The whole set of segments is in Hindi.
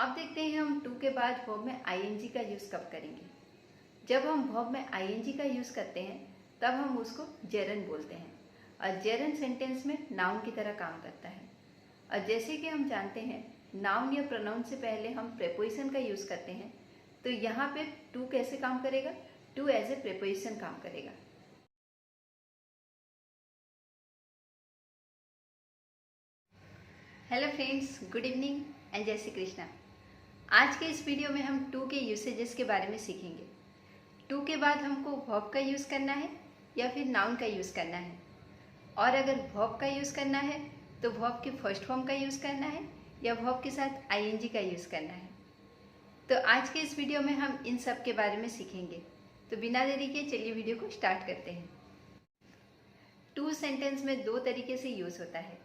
अब देखते हैं हम टू के बाद वर्ब में आईएनजी का यूज कब करेंगे। जब हम वर्ब में आईएनजी का यूज करते हैं तब हम उसको जेरन बोलते हैं और जेरन सेंटेंस में नाउन की तरह काम करता है। और जैसे कि हम जानते हैं नाउन या प्रोनाउन से पहले हम प्रेपोजिशन का यूज करते हैं, तो यहाँ पे टू कैसे काम करेगा? टू एज ए प्रेपोजिशन काम करेगा। Hello friends, good evening and जय श्री कृष्णा। आज के इस वीडियो में हम टू के यूसेजेस के बारे में सीखेंगे। टू के बाद हमको वर्ब का यूज़ करना है या फिर नाउन का यूज़ करना है, और अगर वर्ब का यूज़ करना है तो वर्ब के फर्स्ट फॉर्म का यूज़ करना है या वर्ब के साथ आईएनजी का यूज़ करना है। तो आज के इस वीडियो में हम इन सब के बारे में सीखेंगे। तो बिना देरी के चलिए वीडियो को स्टार्ट करते हैं। टू सेंटेंस में दो तरीके से यूज़ होता है,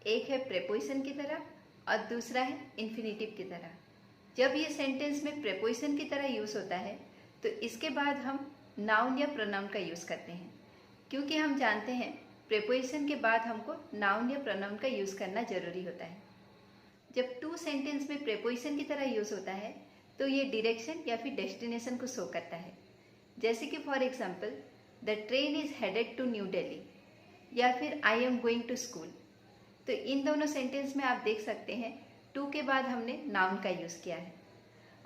एक है प्रेपोजिशन की तरह और दूसरा है इन्फिनेटिव की तरह। जब ये सेंटेंस में प्रेपोजिशन की तरह यूज़ होता है तो इसके बाद हम नाउन या प्रोनाउन का यूज़ करते हैं, क्योंकि हम जानते हैं प्रेपोजिशन के बाद हमको नाउन या प्रोनाउन का यूज़ करना जरूरी होता है। जब टू सेंटेंस में प्रेपोजिशन की तरह यूज़ होता है तो ये डायरेक्शन या फिर डेस्टिनेशन को शो करता है। जैसे कि for example, the train is headed to New Delhi या फिर I am going to school. तो इन दोनों सेंटेंस में आप देख सकते हैं टू के बाद हमने नाउन का यूज़ किया है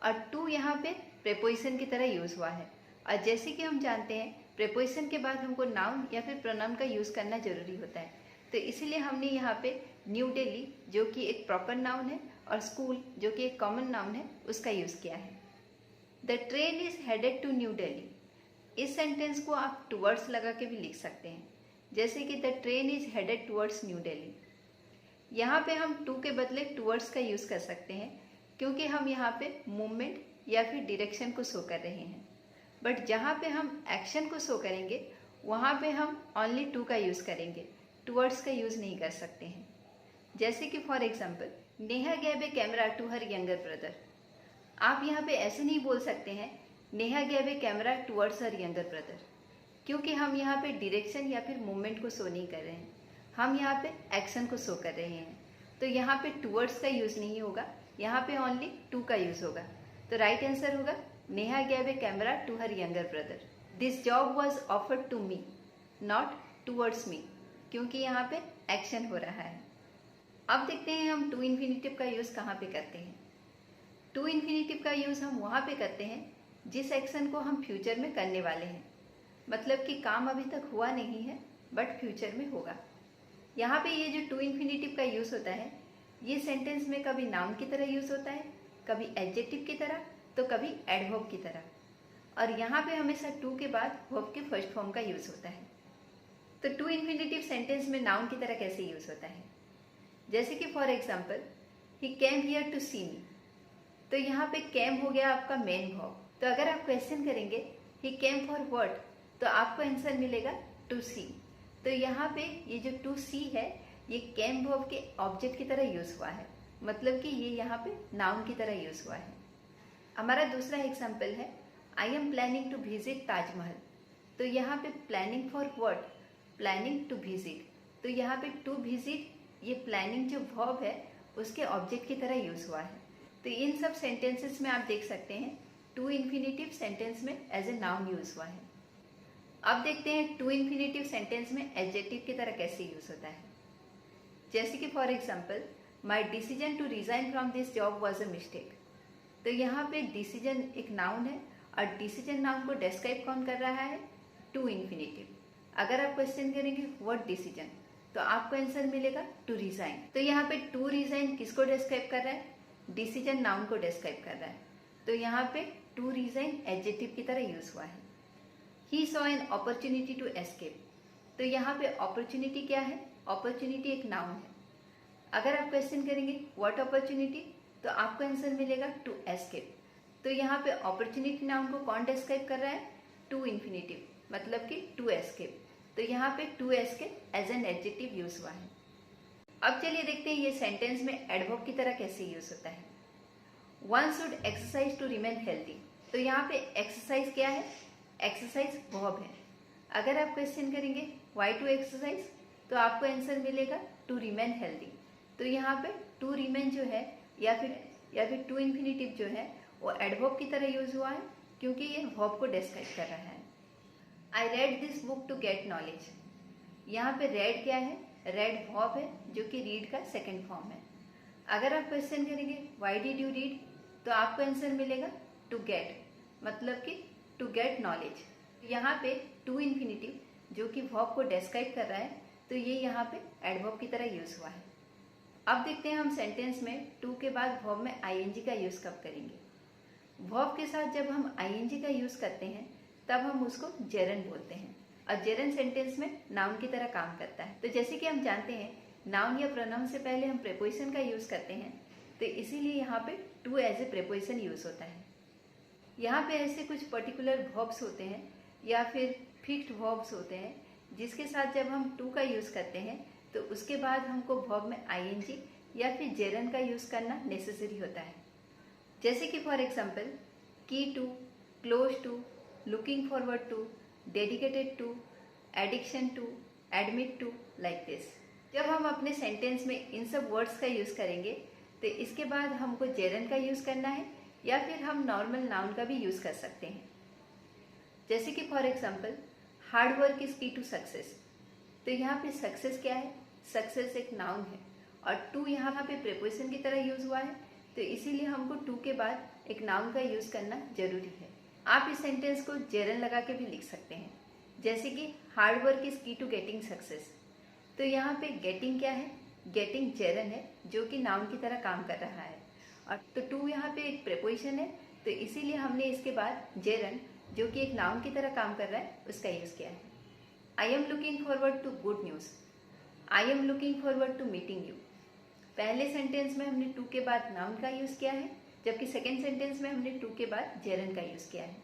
और टू यहाँ पे प्रेपोजिशन की तरह यूज़ हुआ है। और जैसे कि हम जानते हैं प्रेपोजिशन के बाद हमको नाउन या फिर प्रोनाउन का यूज़ करना जरूरी होता है, तो इसीलिए हमने यहाँ पे न्यू दिल्ली जो कि एक प्रॉपर नाउन है और स्कूल जो कि एक कॉमन नाउन है उसका यूज़ किया है। The train is headed to New Delhi, इस सेंटेंस को आप टूवर्ड्स लगा के भी लिख सकते हैं, जैसे कि the train is headed towards new Delhi. यहाँ पे हम टू के बदले टूवर्ड्स का यूज़ कर सकते हैं, क्योंकि हम यहाँ पे मूवमेंट या फिर डायरेक्शन को शो कर रहे हैं। बट जहाँ पे हम एक्शन को शो करेंगे वहाँ पे हम ओनली टू का यूज़ करेंगे, टूवर्ड्स का यूज़ नहीं कर सकते हैं। जैसे कि for example, Neha gave a camera to her younger brother. आप यहाँ पे ऐसे नहीं बोल सकते हैं Neha gave a camera towards her younger brother, क्योंकि हम यहाँ पे डायरेक्शन या फिर मूवमेंट को शो नहीं कर रहे हैं, हम यहाँ पे एक्शन को शो कर रहे हैं। तो यहाँ पे टूवर्ड्स का यूज़ नहीं होगा, यहाँ पे ओनली टू का यूज़ होगा। तो राइट आंसर होगा Neha gave a camera to her younger brother. This job was offered to me not towards me, क्योंकि यहाँ पे एक्शन हो रहा है। अब देखते हैं हम टू इन्फिनेटिव का यूज़ कहाँ पे करते हैं। टू इन्फिनेटिव का यूज़ हम वहाँ पे करते हैं जिस एक्शन को हम फ्यूचर में करने वाले हैं, मतलब कि काम अभी तक हुआ नहीं है बट फ्यूचर में होगा। यहाँ पे ये जो टू इन्फिनेटिव का यूज़ होता है ये सेंटेंस में कभी नाउन की तरह यूज़ होता है, कभी एडजेक्टिव की तरह, तो कभी एडवर्ब की तरह। और यहाँ पे हमेशा टू के बाद वर्ब के फर्स्ट फॉर्म का यूज़ होता है। तो टू इन्फिनेटिव सेंटेंस में नाउन की तरह कैसे यूज़ होता है? जैसे कि for example, he came here to see me. तो यहाँ पे केम हो गया आपका मेन वर्ब। तो अगर आप क्वेश्चन करेंगे ही केम फॉर व्हाट, तो आपको आंसर मिलेगा टू सी। तो यहाँ पे ये जो टू सी है ये केम वर्ब के ऑब्जेक्ट की तरह यूज़ हुआ है, मतलब कि ये यहाँ पे नाउन की तरह यूज़ हुआ है। हमारा दूसरा एग्जाम्पल है I am planning to visit Taj Mahal. तो यहाँ पे planning for what? Planning to visit. तो यहाँ पे टू विजिट ये प्लानिंग जो वर्ब है उसके ऑब्जेक्ट की तरह यूज़ हुआ है। तो इन सब सेंटेंसेस में आप देख सकते हैं टू इन्फिनेटिव सेंटेंस में एज ए नाउन यूज़ हुआ है। अब देखते हैं टू इन्फिनेटिव सेंटेंस में एडजेक्टिव की तरह कैसे यूज़ होता है। जैसे कि for example, my decision to resign from this job was a mistake. तो यहाँ पे डिसीजन एक नाउन है और डिसीजन नाउन को डिस्क्राइब कौन कर रहा है? To infinitive. अगर आप क्वेश्चन करेंगे व्हाट डिसीजन, तो आपको आंसर मिलेगा टू रिजाइन। तो यहाँ पे टू रिजाइन किसको डिस्क्राइब कर रहा है? डिसीजन नाउन को डिस्क्राइब कर रहा है। तो यहाँ पे टू रिजाइन एडजेक्टिव की तरह यूज हुआ है। He saw an opportunity to escape. तो यहाँ पे अपॉर्चुनिटी क्या है? अपॉर्चुनिटी एक नाउन है। अगर आप क्वेश्चन करेंगे व्हाट अपॉर्चुनिटी, तो आपको आंसर मिलेगा टू एस्केप। तो यहाँ पे अपॉर्चुनिटी नाउन को कौन डिस्क्राइब कर रहा है? टू इन्फिनेटिव, मतलब कि टू एस्केप। तो यहाँ पे to escape as an adjective use हुआ है। अब चलिए देखते हैं ये सेंटेंस में एडवर्ब की तरह कैसे यूज होता है। One should exercise to remain healthy. तो यहाँ पे एक्सरसाइज क्या है? एक्सरसाइज वर्ब है। अगर आप क्वेश्चन करेंगे व्हाई टू एक्सरसाइज, तो आपको आंसर मिलेगा टू रिमेन हेल्दी। तो यहाँ पे टू रिमेन जो है या फिर या फिर टू इन्फिनेटिव जो है वो एडवर्ब की तरह यूज हुआ है क्योंकि ये वर्ब को डिस्क्राइब कर रहा है। I read this book to get knowledge. यहाँ पे रेड क्या है? रेड वर्ब है जो कि रीड का सेकंड फॉर्म है। अगर आप क्वेश्चन करेंगे व्हाई डिड यू रीड, तो आपको आंसर मिलेगा टू गेट, मतलब कि टू गेट नॉलेज। यहाँ पे टू इन्फिनेटिव जो कि वर्ब को डिस्क्राइब कर रहा है, तो ये यहाँ पे एडवर्ब की तरह यूज हुआ है। अब देखते हैं हम सेंटेंस में टू के बाद वर्ब में आईएनजी का यूज कब करेंगे। वर्ब के साथ जब हम आईएनजी का यूज करते हैं तब हम उसको जेरन बोलते हैं, और जेरन सेंटेंस में नाउन की तरह काम करता है। तो जैसे कि हम जानते हैं नाउन या प्रोनाउन से पहले हम प्रेपोजिशन का यूज करते हैं, तो इसीलिए यहाँ पे to as a preposition use होता है। यहाँ पे ऐसे कुछ पर्टिकुलर वर्ब्स होते हैं या फिर फिक्स्ड वर्ब्स होते हैं जिसके साथ जब हम टू का यूज करते हैं तो उसके बाद हमको वर्ब में आईएनजी या फिर जेरन का यूज करना नेसेसरी होता है। जैसे कि for example key to, close to, looking forward to, dedicated to, addiction to, admit to, like this. जब हम अपने सेंटेंस में इन सब वर्ड्स का यूज करेंगे तो इसके बाद हमको जेरन का यूज करना है या फिर हम नॉर्मल नाउन का भी यूज कर सकते हैं। जैसे कि for example hard work is की टू सक्सेस। तो यहाँ पे सक्सेस क्या है? सक्सेस एक नाउन है और टू यहाँ पे प्रेपोजिशन की तरह यूज हुआ है, तो इसीलिए हमको टू के बाद एक नाउन का यूज करना जरूरी है। आप इस सेंटेंस को जेरन लगा के भी लिख सकते हैं, जैसे कि हार्ड वर्क इज की टू गेटिंग सक्सेस। तो यहाँ पे गेटिंग क्या है? गेटिंग जेरन है जो कि नाउन की तरह काम कर रहा है, और तो टू यहाँ पे एक प्रेपोजिशन है, तो इसीलिए हमने इसके बाद जेरन जो कि एक नाउन की तरह काम कर रहा है उसका यूज किया है। I am looking forward to good news. I am looking forward to meeting you. पहले सेंटेंस में हमने टू के बाद नाउन का यूज किया है, जबकि सेकेंड सेंटेंस में हमने टू के बाद जेरन का यूज किया है।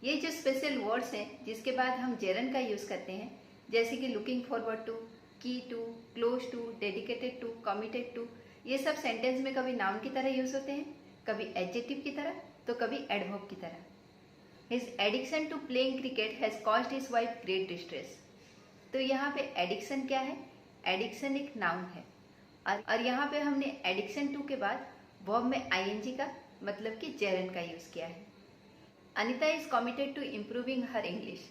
ये जो स्पेशल वर्ड्स हैं जिसके बाद हम जेरन का यूज करते हैं, जैसे कि looking forward to, key to, close to, dedicated to, committed to, ये सब सेंटेंस में कभी नाउन की तरह यूज होते हैं, कभी एडजेक्टिव की तरह, तो कभी एडवर्ब की तरह। His addiction to playing cricket has caused his wife great distress. तो यहाँ पे एडिक्शन क्या है? एडिक्शन एक नाउन है, और यहाँ पे हमने एडिक्शन टू के बाद वर्ब में आईएनजी का मतलब कि जेरन का यूज किया है। Anita is committed to improving her English.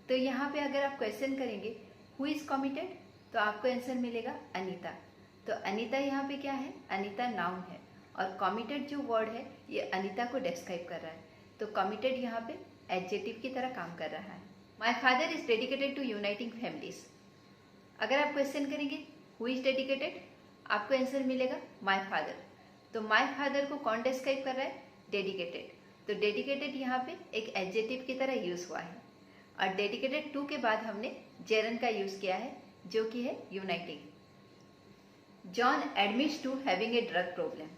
तो यहाँ पे अगर आप क्वेश्चन करेंगे हु इज कमिटेड, तो आपको आंसर मिलेगा अनीता। तो अनीता यहाँ पे क्या है? अनीता नाउन है, और कमिटेड जो वर्ड है ये अनीता को डिस्क्राइब कर रहा है, तो कमिटेड यहाँ पे एडजेक्टिव की तरह काम कर रहा है। My father is dedicated to uniting families. अगर आप क्वेश्चन करेंगे हु इज डेडिकेटेड, आपको आंसर मिलेगा माई फादर। तो माई फादर को कौन डिस्क्राइब कर रहा है? डेडिकेटेड। तो डेडिकेटेड यहाँ पे एक एडजेक्टिव की तरह यूज हुआ है, और डेडिकेटेड टू के बाद हमने जेरन का यूज किया है जो कि है uniting. John admits to having a drug problem.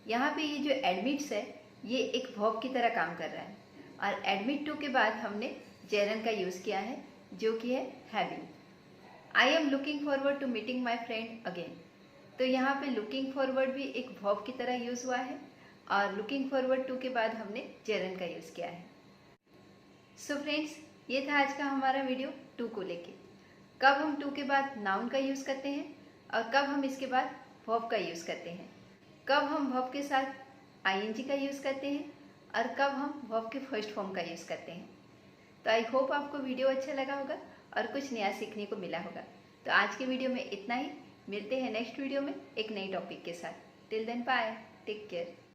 यहाँ पे ये जो एडमिट्स है ये एक वर्ब की तरह काम कर रहा है, और एडमिट टू के बाद हमने जेरन का यूज किया है जो कि है having. I am looking forward to meeting my friend again. तो यहाँ पे लुकिंग फॉरवर्ड भी एक वर्ब की तरह यूज हुआ है, और लुकिंग फॉरवर्ड टू के बाद हमने जेरन का यूज किया है। सो फ्रेंड्स, ये था आज का हमारा वीडियो टू को लेके। कब हम टू के बाद नाउन का यूज करते हैं और कब हम इसके बाद वर्ब का यूज करते हैं, कब हम वर्ब के साथ आईएनजी का यूज करते हैं और कब हम वर्ब के फर्स्ट फॉर्म का यूज करते हैं। तो आई होप आपको वीडियो अच्छा लगा होगा और कुछ नया सीखने को मिला होगा। तो आज के वीडियो में इतना ही। मिलते हैं नेक्स्ट वीडियो में एक नई टॉपिक के साथ। Till then bye, take care.